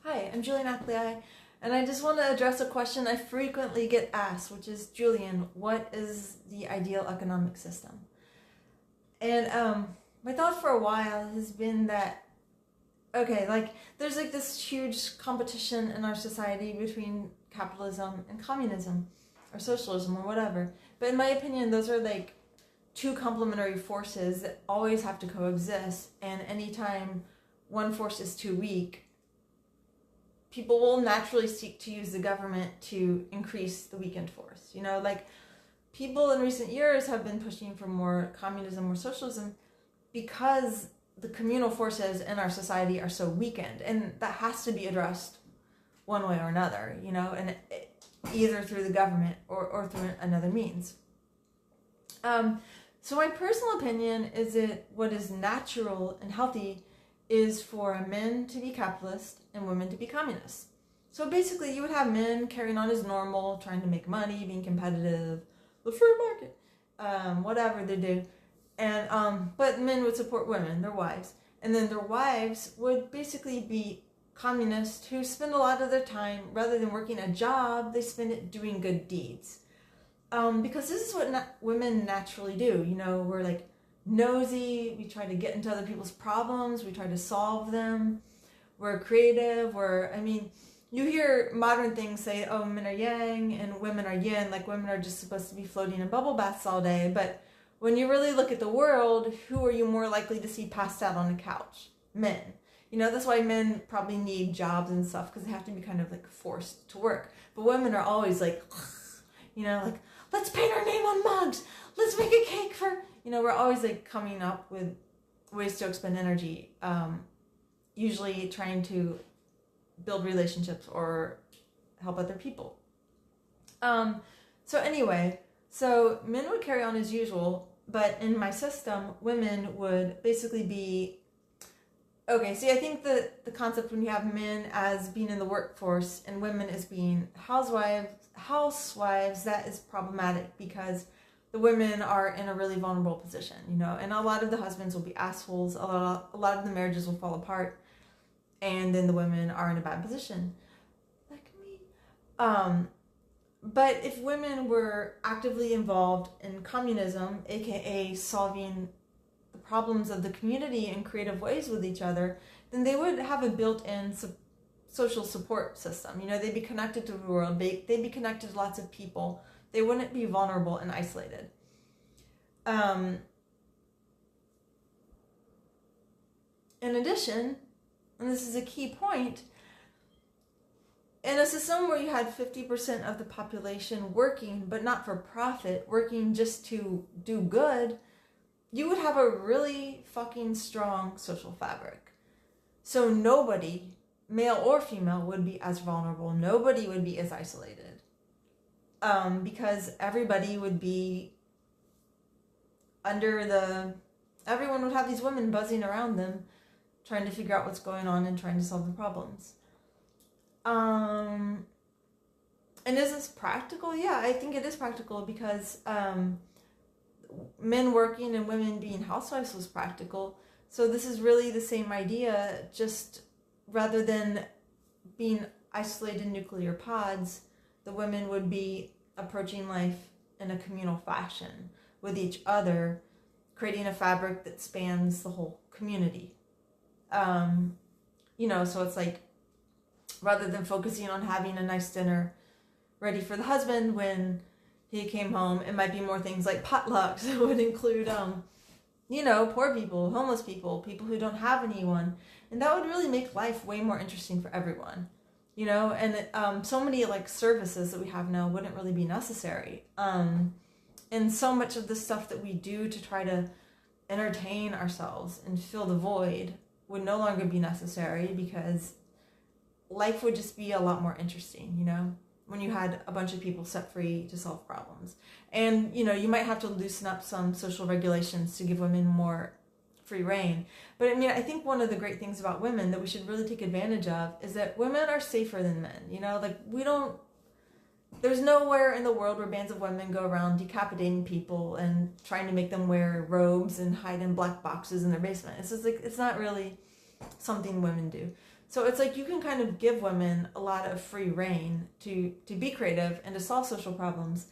Hi, I'm Julian Ackley, and I just want to address a question I frequently get asked, which is, Julian, what is the ideal economic system? And my thought for a while has been that, okay, there's this huge competition in our society between capitalism and communism, or socialism, or whatever. But in my opinion, those are two complementary forces that always have to coexist, and anytime one force is too weak, people will naturally seek to use the government to increase the weakened force. People in recent years have been pushing for more communism or socialism because the communal forces in our society are so weakened, and that has to be addressed one way or another, and either through the government or through another means. So my personal opinion is that what is natural and healthy is for men to be capitalist and women to be communist. So basically you would have men carrying on as normal, trying to make money, being competitive, the free market, whatever they do. And but men would support women, their wives. And then their wives would basically be communists who spend a lot of their time, rather than working a job, they spend it doing good deeds. Because this is what women naturally do. We're nosy, we try to get into other people's problems, we try to solve them, we're creative, you hear modern things say, oh, men are yang and women are yin, women are just supposed to be floating in bubble baths all day. But when you really look at the world, who are you more likely to see passed out on a couch? Men. That's why men probably need jobs and stuff, because they have to be kind of forced to work. But women are always let's paint our name on mugs, let's make a cake for, we're always coming up with ways to expend energy, usually trying to build relationships or help other people. So men would carry on as usual, but in my system, women would basically be, I think that the concept when you have men as being in the workforce and women as being housewives, that is problematic because the women are in a really vulnerable position, and a lot of the husbands will be assholes, a lot of the marriages will fall apart, and then the women are in a bad position, like me. But if women were actively involved in communism, aka solving the problems of the community in creative ways with each other, then they would have a built-in social support system. They'd be connected to the world, they'd be connected to lots of people. They wouldn't be vulnerable and isolated. In addition, and this is a key point, in a system where you had 50% of the population working, but not for profit, working just to do good, you would have a really fucking strong social fabric. So nobody, male or female, would be as vulnerable. Nobody would be as isolated. Because everybody would be everyone would have these women buzzing around them, trying to figure out what's going on and trying to solve the problems. And is this practical? Yeah, I think it is practical because men working and women being housewives was practical. So this is really the same idea, just rather than being isolated nuclear pods, the women would be approaching life in a communal fashion with each other, creating a fabric that spans the whole community. So it's rather than focusing on having a nice dinner ready for the husband when he came home, it might be more things like potlucks. It would include, poor people, homeless people, people who don't have anyone. And that would really make life way more interesting for everyone. And so many services that we have now wouldn't really be necessary. And so much of the stuff that we do to try to entertain ourselves and fill the void would no longer be necessary because life would just be a lot more interesting, when you had a bunch of people set free to solve problems. And, you might have to loosen up some social regulations to give women more free reign. But I think one of the great things about women that we should really take advantage of is that women are safer than men. There's nowhere in the world where bands of women go around decapitating people and trying to make them wear robes and hide in black boxes in their basement. It's just it's not really something women do. So it's like you can kind of give women a lot of free reign to be creative and to solve social problems,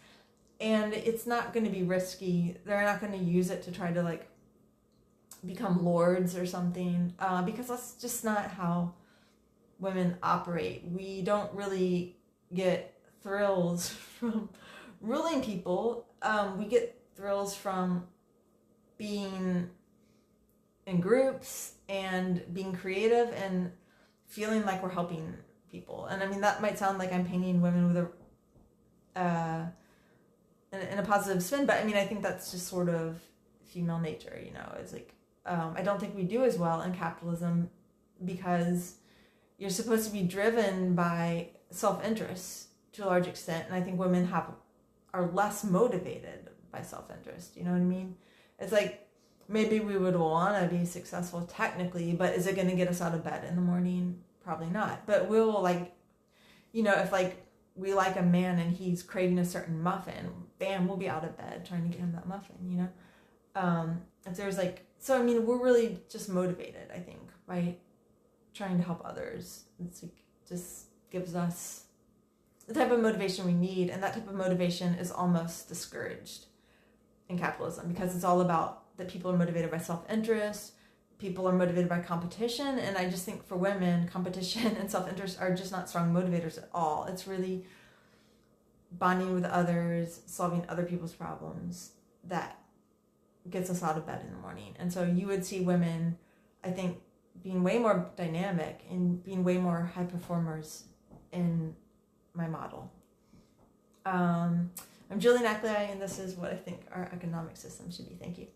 and it's not going to be risky. They're not going to use it to try to like become lords or something, because that's just not how women operate. We don't really get thrills from ruling people. We get thrills from being in groups and being creative and feeling like we're helping people. And I mean, that might sound like I'm painting women with in a positive spin, but I mean, I think that's just sort of female nature, you know. It's like, I don't think we do as well in capitalism because you're supposed to be driven by self-interest to a large extent, and I think women are less motivated by self-interest. You know what I mean? It's like maybe we would want to be successful technically, but is it going to get us out of bed in the morning? Probably not. But we'll like, you know, if like we like a man and he's craving a certain muffin, bam, we'll be out of bed trying to get him that muffin, you know? If there's like, so I mean, we're really just motivated, I think, by trying to help others. It's like, just gives us the type of motivation we need, and that type of motivation is almost discouraged in capitalism because it's all about that people are motivated by self-interest, people are motivated by competition, and I just think for women, competition and self-interest are just not strong motivators at all. It's really bonding with others, solving other people's problems that gets us out of bed in the morning. And so you would see women, I think, being way more dynamic and being way more high performers in my model. I'm Julie Ackley, and this is what I think our economic system should be. Thank you.